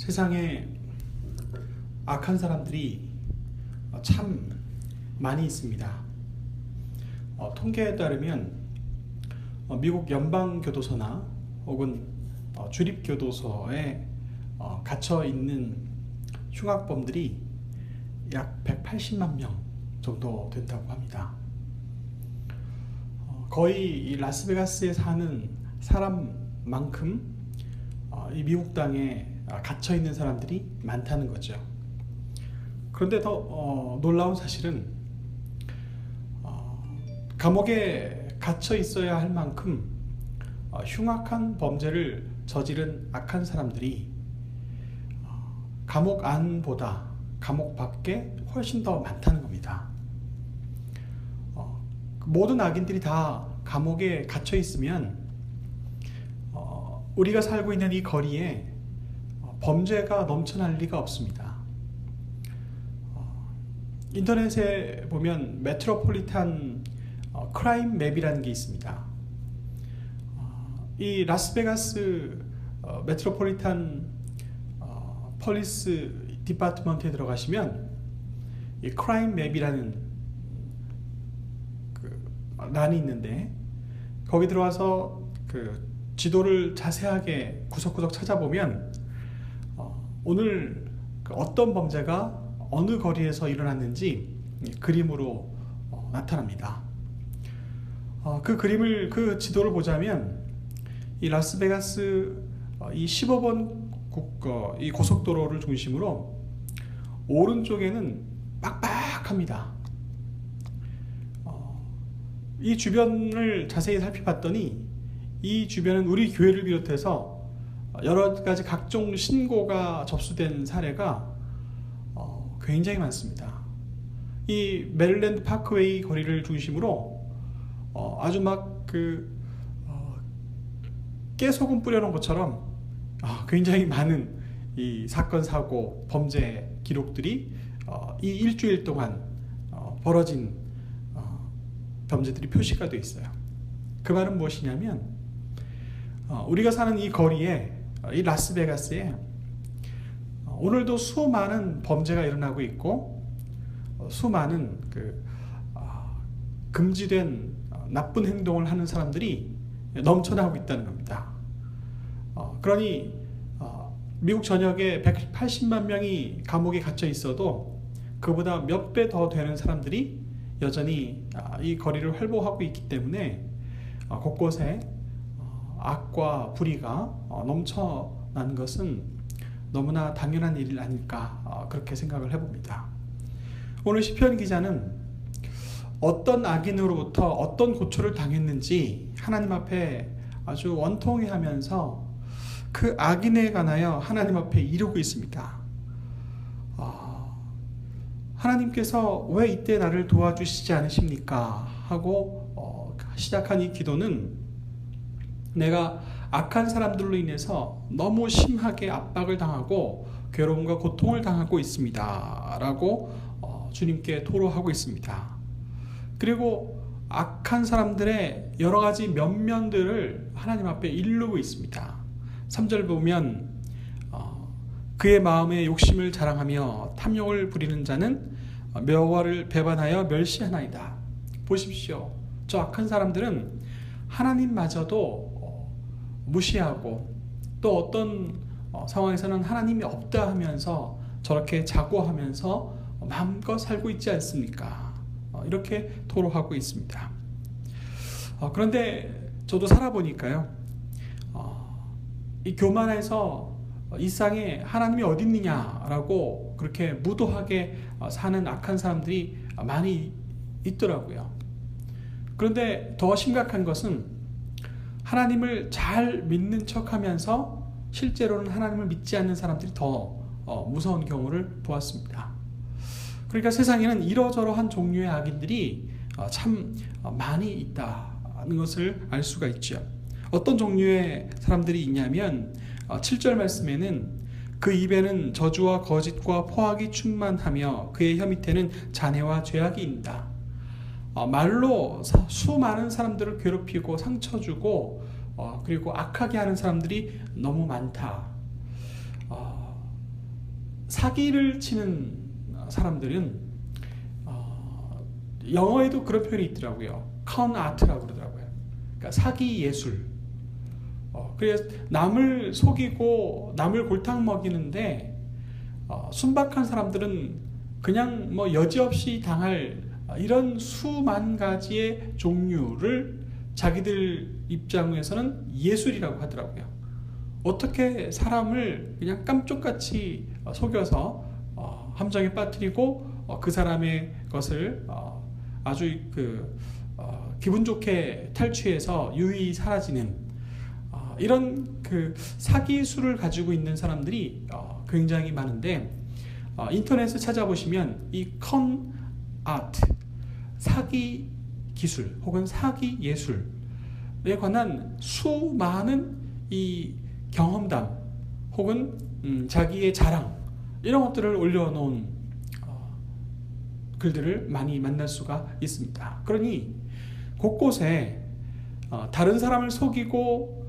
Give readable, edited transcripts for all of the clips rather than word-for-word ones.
세상에 악한 사람들이 참 많이 있습니다. 통계에 따르면 미국 연방교도소나 혹은 주립교도소에 갇혀 있는 흉악범들이 약 180만 명 정도 된다고 합니다. 거의 이 라스베가스에 사는 사람만큼 이 미국 땅에 갇혀 있는 사람들이 많다는 거죠. 그런데 더 놀라운 사실은 감옥에 갇혀 있어야 할 만큼 흉악한 범죄를 저지른 악한 사람들이 감옥 안보다 감옥 밖에 훨씬 더 많다는 겁니다. 모든 악인들이 다 감옥에 갇혀 있으면 우리가 살고 있는 이 거리에 범죄가 넘쳐날 리가 없습니다. 인터넷에 보면 메트로폴리탄 크라임 맵이라는 게 있습니다. 이 라스베가스 메트로폴리탄 폴리스 디파트먼트에 들어가시면 이 크라임 맵이라는 란이 있는데 거기 들어와서 지도를 자세하게 구석구석 찾아보면 오늘 어떤 범죄가 어느 거리에서 일어났는지 그림으로 나타납니다. 그 지도를 보자면 이 라스베가스 이 15번 이 고속도로를 중심으로 오른쪽에는 빡빡합니다. 이 주변을 자세히 살펴봤더니 이 주변은 우리 교회를 비롯해서 여러 가지 각종 신고가 접수된 사례가 굉장히 많습니다. 이 메릴랜드 파크웨이 거리를 중심으로 아주 막 깨소금 뿌려놓은 것처럼 굉장히 많은 이 사건 사고 범죄 기록들이 이 일주일 동안 벌어진 범죄들이 표시가 되어 있어요. 그 말은 무엇이냐면 우리가 사는 이 거리에 이 라스베가스에 오늘도 수많은 범죄가 일어나고 있고 수많은 금지된 나쁜 행동을 하는 사람들이 넘쳐나고 있다는 겁니다. 그러니 미국 전역에 180만 명이 감옥에 갇혀 있어도 그보다 몇 배 더 되는 사람들이 여전히 이 거리를 활보하고 있기 때문에 곳곳에 악과 불의가 넘쳐나는 것은 너무나 당연한 일 아닐까 그렇게 생각을 해봅니다. 오늘 시편 기자는 어떤 악인으로부터 어떤 고초를 당했는지 하나님 앞에 아주 원통해 하면서 그 악인에 관하여 하나님 앞에 이르고 있습니다. 하나님께서 왜 이때 나를 도와주시지 않으십니까? 하고 시작한 이 기도는 내가 악한 사람들로 인해서 너무 심하게 압박을 당하고 괴로움과 고통을 당하고 있습니다. 라고 주님께 토로하고 있습니다. 그리고 악한 사람들의 여러 가지 면면들을 하나님 앞에 이르고 있습니다. 3절 보면 그의 마음에 욕심을 자랑하며 탐욕을 부리는 자는 여호와를 배반하여 멸시하나이다. 보십시오. 저 악한 사람들은 하나님마저도 무시하고 또 어떤 상황에서는 하나님이 없다 하면서 저렇게 자고하면서 마음껏 살고 있지 않습니까? 이렇게 토로하고 있습니다. 그런데 저도 살아보니까요, 이 교만해서 이 땅에 하나님이 어디 있느냐라고 그렇게 무도하게 사는 악한 사람들이 많이 있더라고요. 그런데 더 심각한 것은 하나님을 잘 믿는 척하면서 실제로는 하나님을 믿지 않는 사람들이 더 무서운 경우를 보았습니다. 그러니까 세상에는 이러저러한 종류의 악인들이 참 많이 있다는 것을 알 수가 있죠. 어떤 종류의 사람들이 있냐면 7절 말씀에는 그 입에는 저주와 거짓과 포악이 충만하며 그의 혀 밑에는 잔해와 죄악이 있다. 말로 수많은 사람들을 괴롭히고 상처 주고 그리고 악하게 하는 사람들이 너무 많다. 사기를 치는 사람들은 영어에도 그런 표현이 있더라고요. con art라고 그러더라고요. 그러니까 사기 예술. 그래서 남을 속이고 남을 골탕 먹이는데 순박한 사람들은 그냥 뭐 여지없이 당할 이런 수만 가지의 종류를 자기들 입장에서는 예술이라고 하더라고요. 어떻게 사람을 그냥 깜쪽같이 속여서 함정에 빠뜨리고 그 사람의 것을 아주 기분 좋게 탈취해서 유유히 사라지는 이런 사기술을 가지고 있는 사람들이 굉장히 많은데, 인터넷에 찾아보시면 이 con art, 사기 기술 혹은 사기 예술에 관한 수많은 이 경험담 혹은 자기의 자랑, 이런 것들을 올려놓은 글들을 많이 만날 수가 있습니다. 그러니 곳곳에 다른 사람을 속이고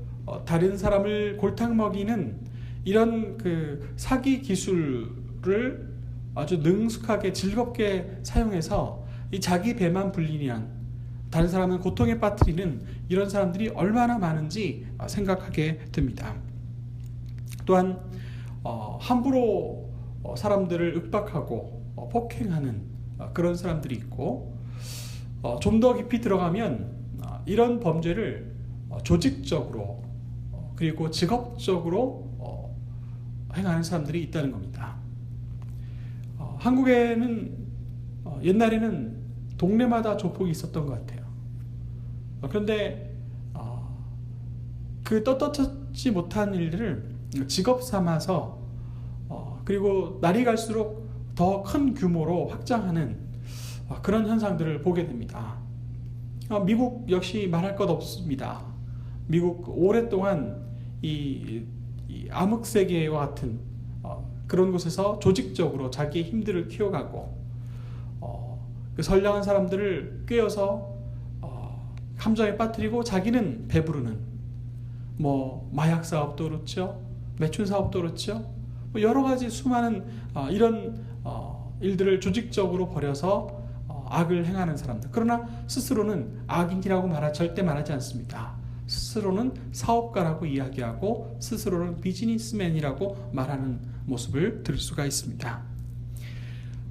다른 사람을 골탕 먹이는 이런 사기 기술을 아주 능숙하게 즐겁게 사용해서 이 자기 배만 불리는, 다른 사람은 고통에 빠뜨리는 이런 사람들이 얼마나 많은지 생각하게 됩니다. 또한 함부로 사람들을 윽박하고 폭행하는 그런 사람들이 있고, 좀 더 깊이 들어가면 이런 범죄를 조직적으로 그리고 직업적으로 행하는 사람들이 있다는 겁니다. 한국에는 옛날에는 동네마다 조폭이 있었던 것 같아요. 그런데 그 떳떳하지 못한 일들을 직업 삼아서 그리고 날이 갈수록 더 큰 규모로 확장하는 그런 현상들을 보게 됩니다. 미국 역시 말할 것 없습니다. 미국 오랫동안 이 암흑세계와 같은 그런 곳에서 조직적으로 자기의 힘들을 키워가고 그 선량한 사람들을 꿰어서 함정에 빠뜨리고 자기는 배부르는, 뭐 마약 사업도 그렇죠, 매춘 사업도 그렇죠, 뭐 여러 가지 수많은 이런 일들을 조직적으로 벌여서 악을 행하는 사람들. 그러나 스스로는 악인이라고 절대 말하지 않습니다. 스스로는 사업가라고 이야기하고 스스로는 비즈니스맨이라고 말하는 모습을 들을 수가 있습니다.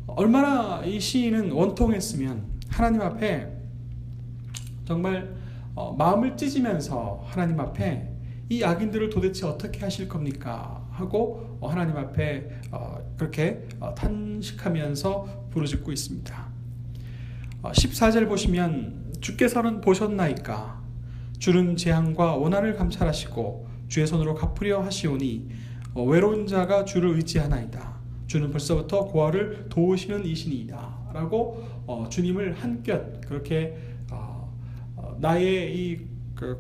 얼마나 이 시인은 원통했으면 하나님 앞에 정말 마음을 찢으면서 하나님 앞에 이 악인들을 도대체 어떻게 하실 겁니까? 하고 하나님 앞에 그렇게 탄식하면서 부르짖고 있습니다. 14절 보시면 주께서는 보셨나이까? 주는 재앙과 원한을 감찰하시고 주의 손으로 갚으려 하시오니 외로운 자가 주를 의지하나이다. 주는 벌써부터 고아를 도우시는 이신이다. 라고 주님을 한껏 그렇게 나의 이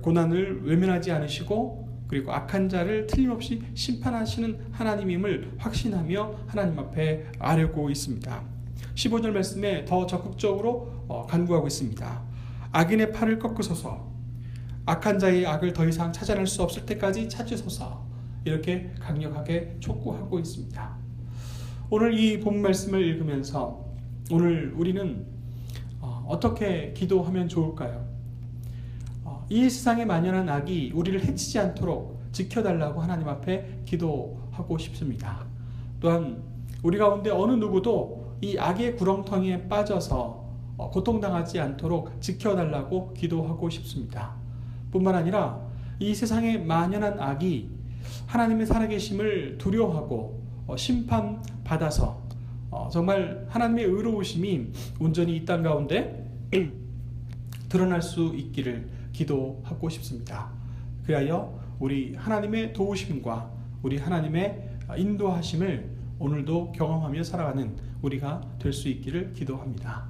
고난을 외면하지 않으시고 그리고 악한 자를 틀림없이 심판하시는 하나님임을 확신하며 하나님 앞에 아뢰고 있습니다. 15절 말씀에 더 적극적으로 간구하고 있습니다. 악인의 팔을 꺾으소서, 악한 자의 악을 더 이상 찾아낼 수 없을 때까지 찾으소서, 이렇게 강력하게 촉구하고 있습니다. 오늘 이 본 말씀을 읽으면서 오늘 우리는 어떻게 기도하면 좋을까요? 이 세상에 만연한 악이 우리를 해치지 않도록 지켜달라고 하나님 앞에 기도하고 싶습니다. 또한 우리 가운데 어느 누구도 이 악의 구렁텅이에 빠져서 고통당하지 않도록 지켜달라고 기도하고 싶습니다. 뿐만 아니라 이 세상에 만연한 악이 하나님의 살아계심을 두려워하고 심판받아서 정말 하나님의 의로우심이 온전히 이 땅 가운데 드러날 수 있기를 기도하고 싶습니다. 그리하여 우리 하나님의 도우심과 우리 하나님의 인도하심을 오늘도 경험하며 살아가는 우리가 될 수 있기를 기도합니다.